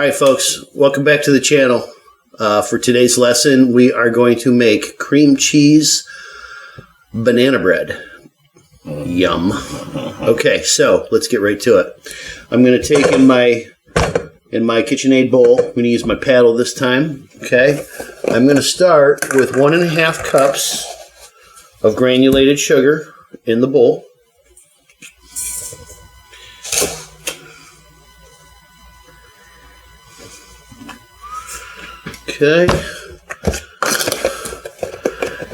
Alright folks, welcome back to the channel. For today's lesson, we are going to make cream cheese banana bread. Yum. Okay, so let's get right to it. I'm going to take in my KitchenAid bowl, I'm going to use my paddle this time. Okay, I'm going to start with 1.5 cups of granulated sugar in the bowl. Okay,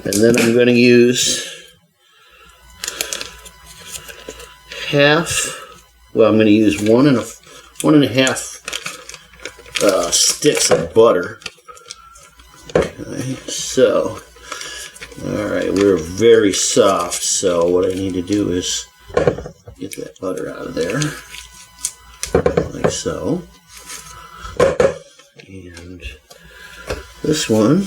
and then I'm going to use I'm going to use 1.5 sticks of butter. Okay, so, alright, we're very soft, so what I need to do is get that butter out of there, like so, and this one,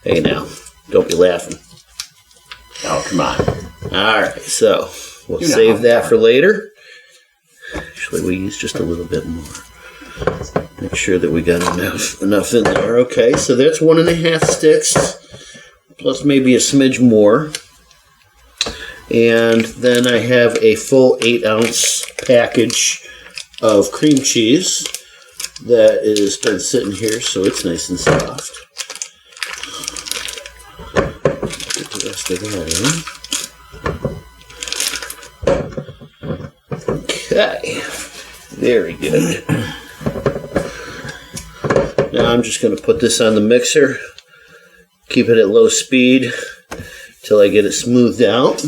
Hey now, don't be laughing. Oh, come on. Alright, so we'll save that for later. Actually, we use just a little bit more. Make sure that we got enough in there. Okay, so that's 1.5 sticks. Plus maybe a smidge more. And then I have a full 8-ounce package of cream cheese that has been sitting here, so it's nice and soft. Get the rest of that in. Okay, very good. Now I'm just going to put this on the mixer. Keep it at low speed till I get it smoothed out.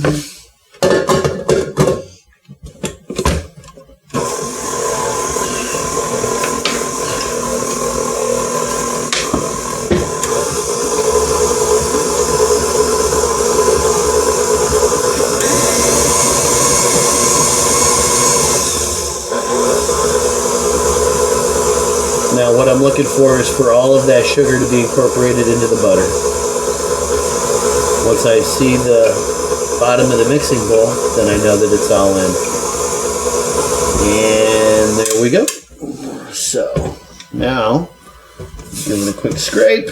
Now what I'm looking for is for all of that sugar to be incorporated into the butter. Once I see the bottom of the mixing bowl, then I know that it's all in. And there we go. So, now, give it a quick scrape.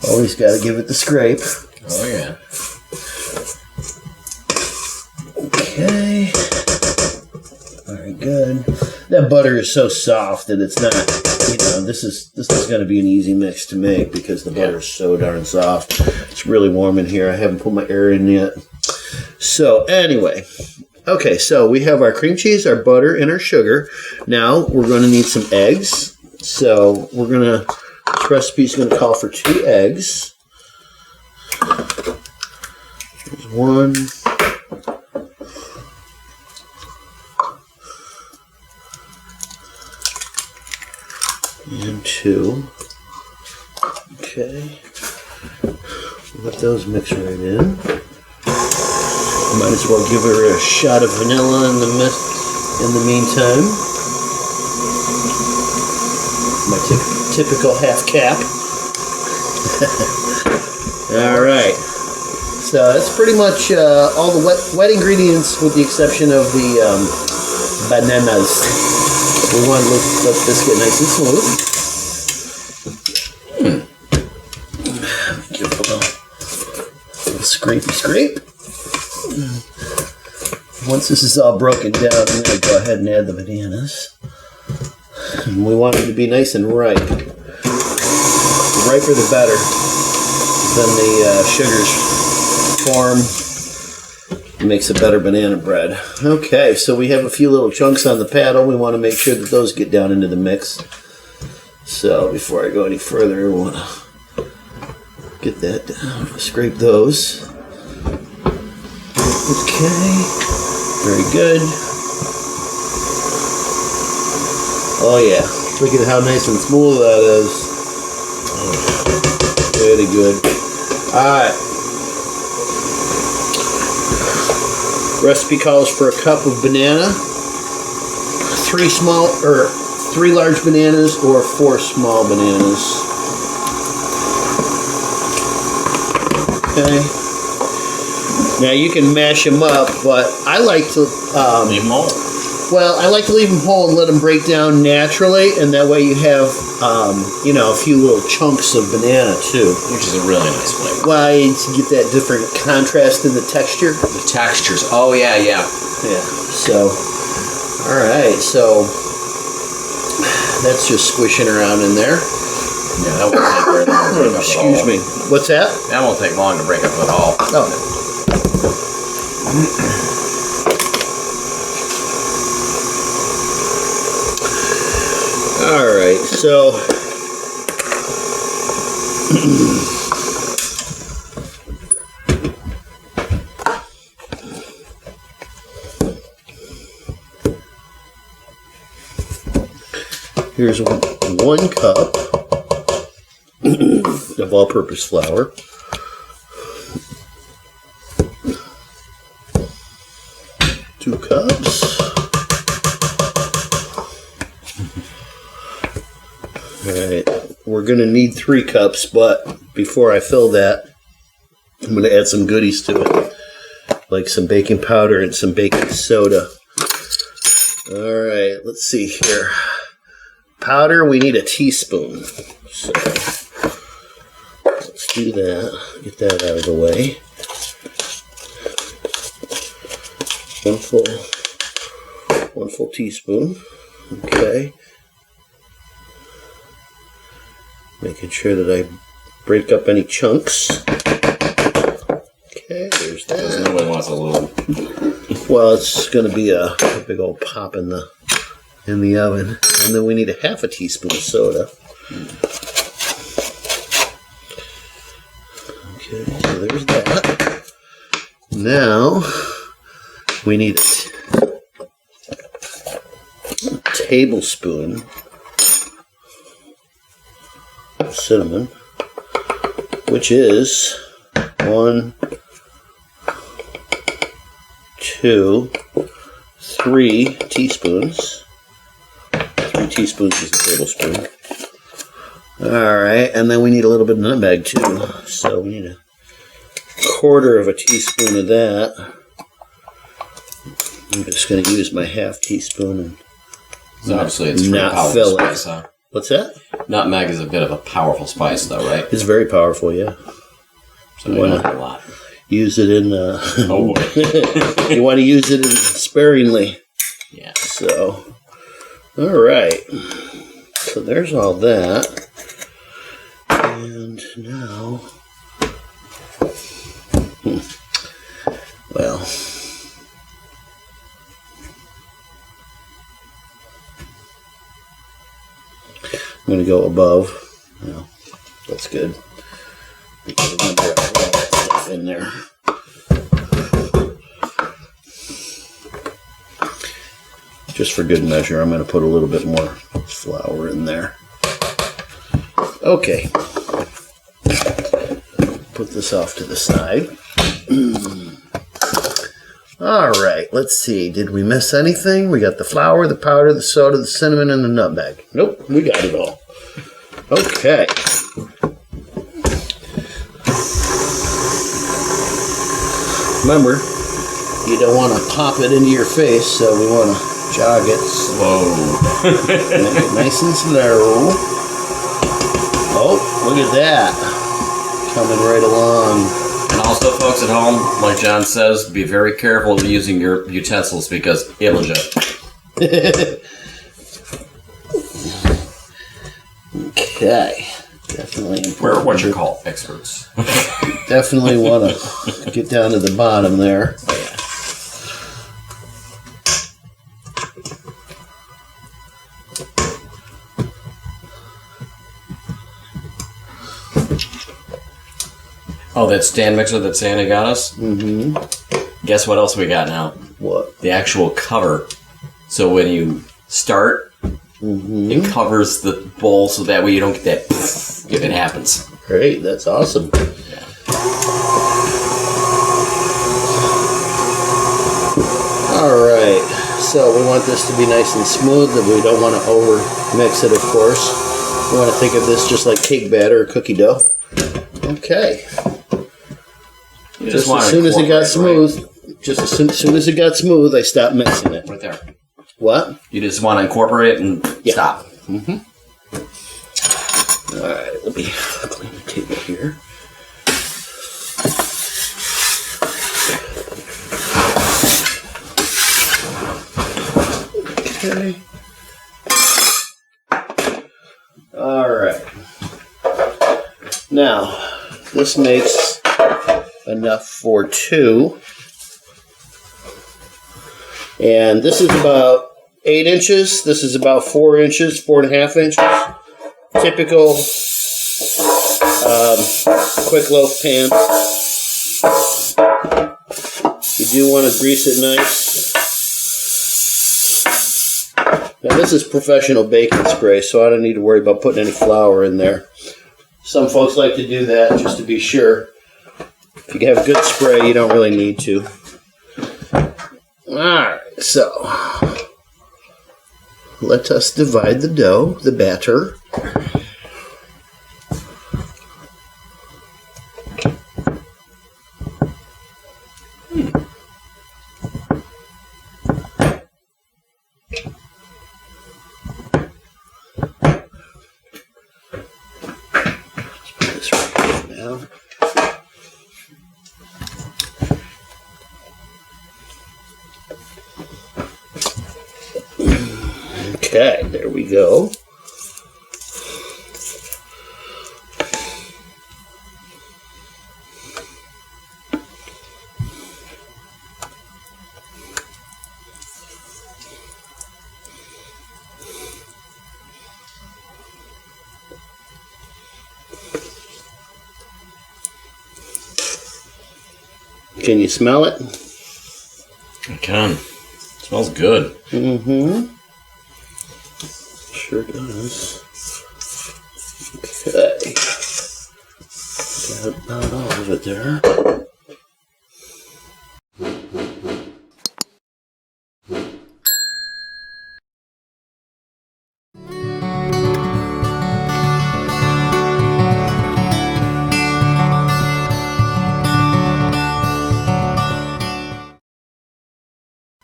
Always got to give it the scrape. Oh, yeah. Okay. Very good. That butter is so soft that it's not, this is going to be an easy mix to make because the butter is so darn soft. It's really warm in here. I haven't put my air in yet. So anyway, okay, so we have our cream cheese, our butter, and our sugar. Now we're going to need some eggs. So this recipe is going to call for 2 eggs. There's 1. And 2. Okay. Let those mix right in. Might as well give her a shot of vanilla in the meantime. My typical half cap. Alright. So that's pretty much all the wet ingredients with the exception of the bananas. We want to let this get nice and smooth. Give it a little scrapey scrape. Once this is all broken down, I'm going to go ahead and add the bananas. And we want them to be nice and ripe. The riper the better. Then the sugars form. It makes a better banana bread. Okay, so we have a few little chunks on the paddle. We want to make sure that those get down into the mix. So before I go any further, I want to get that down. Scrape those. Okay, very good. Oh yeah, look at how nice and smooth that is. Very good. Alright. Recipe calls for a cup of banana, 3 large bananas or 4 small bananas. Okay. Now you can mash them up, but I like to Leave them whole. well, I like to leave them whole and let them break down naturally, and that way you have a few little chunks of banana too. Which is a really nice flavor. Well, you get that different contrast in the texture. The textures. Oh, yeah. Yeah. So, all right. So that's just squishing around in there. Yeah, that won't take very long to break up at all. Excuse me. What's that? That won't take long to break up at all. Oh. All right. So. Here's 1 cup of all-purpose flour. 2 cups. All right, we're going to need 3 cups, but before I fill that, I'm going to add some goodies to it, like some baking powder and some baking soda. All right, let's see here. Powder, we need a teaspoon. So let's do that. Get that out of the way. 1 full teaspoon. Okay. Making sure that I break up any chunks. Okay, there's that. Nobody wants a little. Well, it's going to be a big old pop in the oven. And then we need a 1/2 teaspoon of soda. Okay, so there's that. Now, we need a tablespoon of cinnamon, which is 1, 2, 3 teaspoons. 3 teaspoons is a tablespoon. Alright, and then we need a little bit of nutmeg too. So we need a 1/4 teaspoon of that. I'm just going to use my 1/2 teaspoon and So obviously it's not powerful fill spice, it. huh? What's that? Nutmeg is a bit of a powerful spice, though, right? It's very powerful, yeah. So we don't have a lot. Use it in... Oh, boy. you want to use it sparingly. Yeah. So, alright. So there's all that. And now... Well... I'm going to go above. Well, that's good. Because remember, I put all that stuff in there. Just for good measure, I'm going to put a little bit more flour in there. Okay. Put this off to the side. All right, let's see. Did we miss anything? We got the flour, the powder, the soda, the cinnamon, and the nutmeg. Nope, we got it all. Okay. Remember, you don't want to pop it into your face, so we want to jog it slow. Make it nice and slow. Oh, look at that. Coming right along. And also, folks at home, like John says, be very careful of using your utensils because it'll just... Okay. Definitely important. We're what you call experts. Definitely want to get down to the bottom there. Oh, that stand mixer that Santa got us? Mm-hmm. Guess what else we got now? What? The actual cover. So when you start, it covers the bowl so that way you don't get that if it happens. Great, that's awesome. Yeah. Alright, so we want this to be nice and smooth, but we don't want to over mix it, of course. We want to think of this just like cake batter or cookie dough. Okay. Just as soon as it got smooth, just as soon as it got smooth, I stopped mixing it. Right there. What? You just want to incorporate it and stop. Mm-hmm. All right, let me clean the table here. Okay. All right. Now, this makes enough for 2. And this is about 8 inches. This is about 4 inches, 4.5 inches. Typical quick loaf pan. You do want to grease it nice. Now this is professional baking spray, so I don't need to worry about putting any flour in there. Some folks like to do that just to be sure. If you have good spray, you don't really need to. Alright, so let us divide the dough, the batter. Okay, there we go. Can you smell it? I can. It smells good. Mm-hmm. Sure does. Okay. Got about all of it there.